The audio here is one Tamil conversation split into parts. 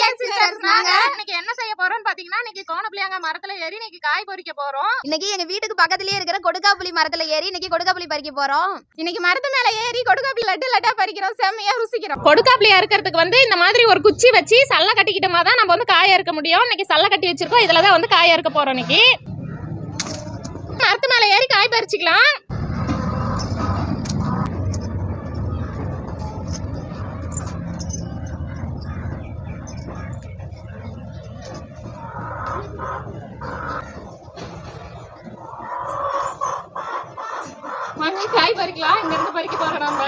இன்னைக்கு என்ன செய்ய போறோம்னு பாத்தீங்கன்னா, இன்னைக்கு கோணப்புளியங்க மரத்துல ஏறி இன்னைக்கு காய் பறிக்க போறோம். இன்னைக்கு எங்க வீட்டுக்கு பக்கத்துலயே இருக்கிற கொடுக்காப்புளி மரத்துல ஏறி இன்னைக்கு கொடுக்காப்புளி பறிக்க போறோம். இன்னைக்கு மரத்து மேல ஏறி கொடுக்காப்புளி லட்டா பறிக்கிறோம். செம்மையா ருசிக்கிறோம். கொடுக்காப்புளியா இருக்கிறதுக்கு வந்து இந்த மாதிரி ஒரு குச்சி வச்சு சல்ல கட்டிக்கிட்டோமா தான் நம்ம வந்து காய அறுக்க முடியும். இன்னைக்கு சல்ல கட்டி வச்சிருக்கோம். இதுலதான் வந்து காய அறுக்க போறோம். இன்னைக்கு மரத்து மேல ஏறி காய் பறிச்சுக்கலாம். காய் பறிக்கலாம். இங்க இருந்து பறிக்க போறோம் நம்ம.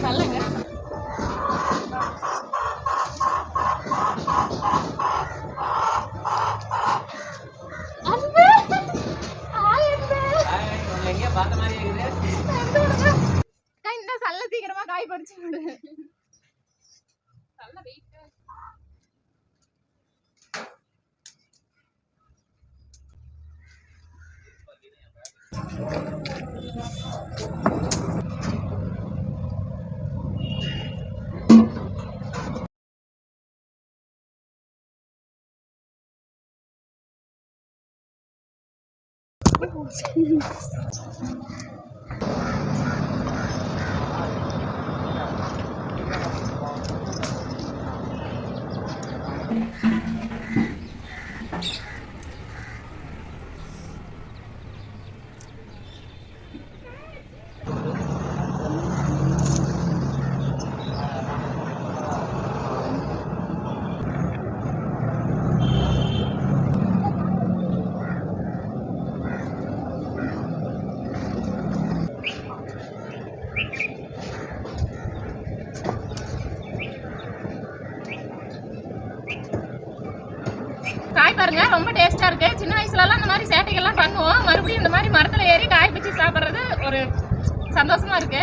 சொல்லுங்க. இந்த சல்ல சீக்கிரமா காய் பறிச்சு விடு. சல்ல வெயிட். பாருங்க, ரொம்ப டேஸ்டா இருக்கு. சின்ன வயசுல எல்லாம் இந்த மாதிரி சேட்டைகள்லாம் பண்ணுவோம். மறுபடியும் இந்த மாதிரி மரத்துல ஏறி காய் பிச்சு சாப்பிடுறது ஒரு சந்தோஷமா இருக்கு.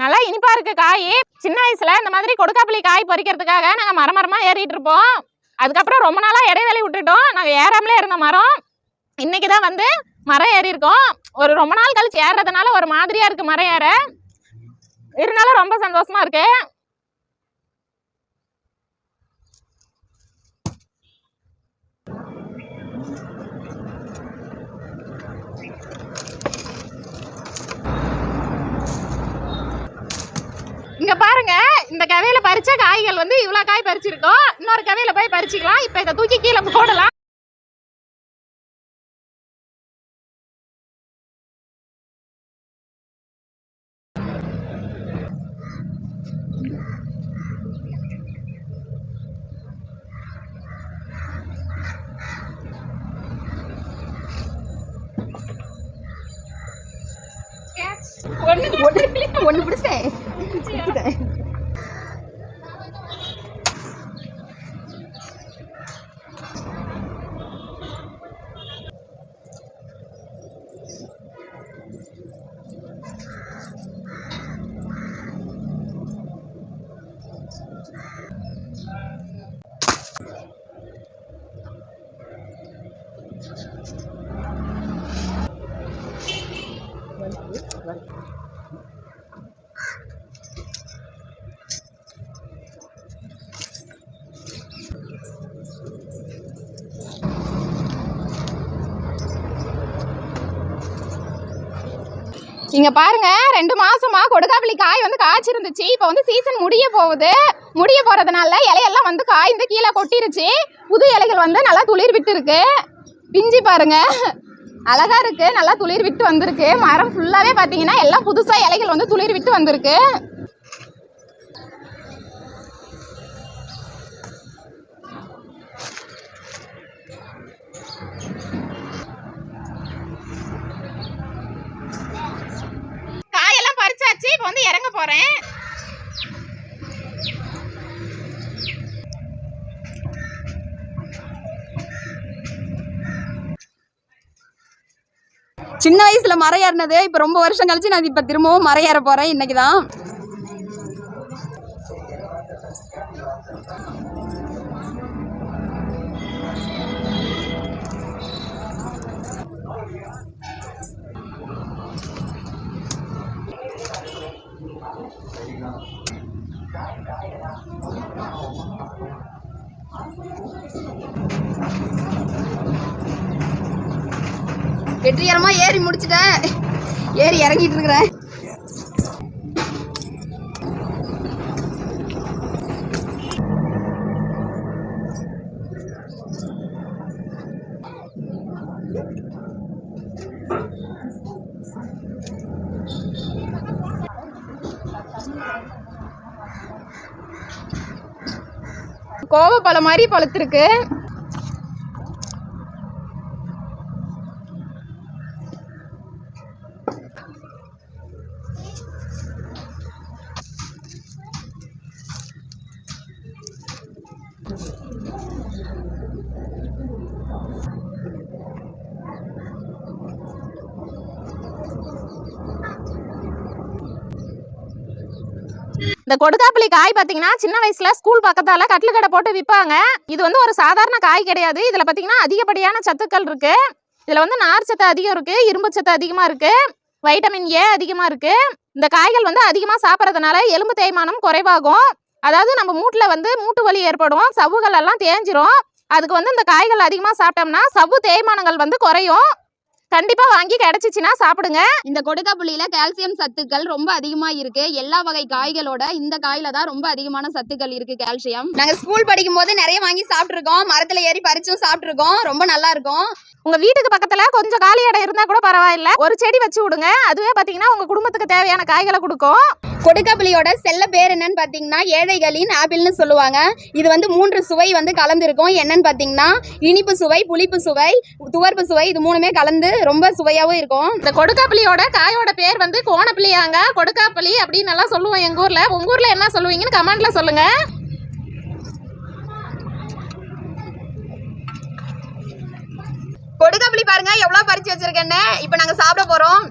நல்லா இனிப்பா இருக்கு காய். சின்ன வயசுல இந்த மாதிரி கொடுக்காப்புளி காய் பறிக்கிறதுக்காக நாங்க மரமா ஏறிட்டு இருப்போம். அதுக்கப்புறம் ரொம்ப நாளா இடைவேளை விட்டுட்டோம். நாங்க ஏறாமலே இருந்த மரம் இன்னைக்குதான் வந்து மரம் ஏறி இருக்கோம். ஒரு ரொம்ப நாள் கழிச்சு ஏறுறதுனால ஒரு மாதிரியா இருக்கு மரம் ஏற. இருந்தாலும் ரொம்ப சந்தோஷமா இருக்கு. இங்க பாருங்க, இந்த கவையில பறிச்ச காய்கள் வந்து இவ்வளவு காய் பறிச்சிருக்கோம். இன்னொரு கவையில போய் பறிச்சுக்கலாம். இப்ப இதை தூக்கி கீழே போடலாம். ஒண்ணு பிடிச்சேன். இங்க பாருங்க, 2 மாசமா கொடுக்காப்புளி காய் வந்து காய்ச்சிருந்துச்சு. இப்ப வந்து சீசன் முடிய போகுது. முடிய போறதுனால இலையெல்லாம் வந்து காய்ந்து கீழே கொட்டிருச்சு. புது இலைகள் வந்து நல்லா துளிர் விட்டு இருக்கு. பிஞ்சு பாருங்க, அழகா இருக்கு. நல்லா துளிர் விட்டு வந்திருக்கு. மரம் ஃபுல்லாவே பாத்தீங்கன்னா எல்லாம் புதுசா இலைகள் வந்து துளிர் விட்டு வந்திருக்கு. காயெல்லாம் பறிச்சாச்சு. இப்ப வந்து இறங்க போறேன். சின்ன வயசுல மரம் ஏறினது இப்ப ரொம்ப வருஷம் கழிச்சு நான் இப்ப திரும்பவும் மரம் ஏற போறேன். இன்னைக்குதான் வெற்றிகரமா ஏறி முடிச்சிட்டேன். ஏறி இறங்கிட்டு இருக்கிறேன். கோவப்பழம் மாதிரி பழுத்திருக்கு. இந்த கொடுக்காப்புளி காய் பாத்தீங்கன்னா சின்ன வயசுல ஸ்கூல் பக்கத்தால கட்லு கடை போட்டு விற்பாங்க. இது வந்து ஒரு சாதாரண காய் கிடையாது. இதுல பாத்தீங்கன்னா அதிகப்படியான சத்துக்கள் இருக்கு. இதுல வந்து நார் சத்து அதிகம் இருக்கு, இரும்பு சத்து அதிகமா இருக்கு, வைட்டமின் ஏ அதிகமா இருக்கு. இந்த காய்கள் வந்து அதிகமா சாப்பிட்றதுனால எலும்பு தேய்மானம் குறைவாகும். அதாவது நம்ம மூட்டுல வந்து மூட்டு வலி ஏற்படும், சவ்வுகள் எல்லாம் தேஞ்சிரும். அதுக்கு வந்து இந்த காய்கள் அதிகமா சாப்பிட்டோம்னா சவ்வு தேய்மானங்கள் வந்து குறையும். கண்டிப்பா வாங்கி கிடைச்சிச்சுன்னா சாப்பிடுங்க. இந்த கொடுக்காப்புளியில கால்சியம் சத்துக்கள் ரொம்ப அதிகமா இருக்கு. எல்லா வகை காய்களோட இந்த காயில தான் ரொம்ப அதிகமான சத்துக்கள் இருக்கு, கால்சியம். நாங்க ஸ்கூல் படிக்கும் போது நிறைய வாங்கி சாப்பிட்டுருக்கோம். மரத்துல ஏறி பறிச்சும் சாப்பிட்டுருக்கோம். ரொம்ப நல்லா இருக்கும். உங்க வீட்டுக்கு பக்கத்துல கொஞ்சம் காலி இடம் இருந்தா கூட பரவாயில்ல, ஒரு செடி வச்சு விடுங்க. அதுவே பாத்தீங்கன்னா உங்க குடும்பத்துக்கு தேவையான காய்களை கொடுக்கும். கொடுக்காப்புளியோட செல்ல பேர் என்னன்னு பாத்தீங்கன்னா ஏழைகளின் ஆப்பிள்னு சொல்லுவாங்க. இது வந்து 3 சுவை வந்து கலந்துருக்கும். என்னன்னு பாத்தீங்கன்னா இனிப்பு சுவை, புளிப்பு சுவை, துவர்ப்பு சுவை, இது 3மே கலந்து ரொம்ப சுவையாவும் இருக்கும். இந்த கொடுக்காப்புளியோட காயோட பேர் வந்து கோணப்புளியாங்க. கொடுக்காப்புளி அப்படின்னு எல்லாம் சொல்லுவோம் எங்க ஊர்ல. உங்க ஊர்ல என்ன சொல்லுவீங்கன்னு கமெண்ட்ல சொல்லுங்க. கொடுக்காப்புளி பாருங்க எவ்வளவு பறிச்சு வச்சிருக்கேன்னு. இப்ப நாங்க சாப்பிட போறோம்.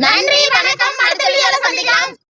நன்றி, வணக்கம். அடுத்த வீடியோல சந்திக்கலாம்.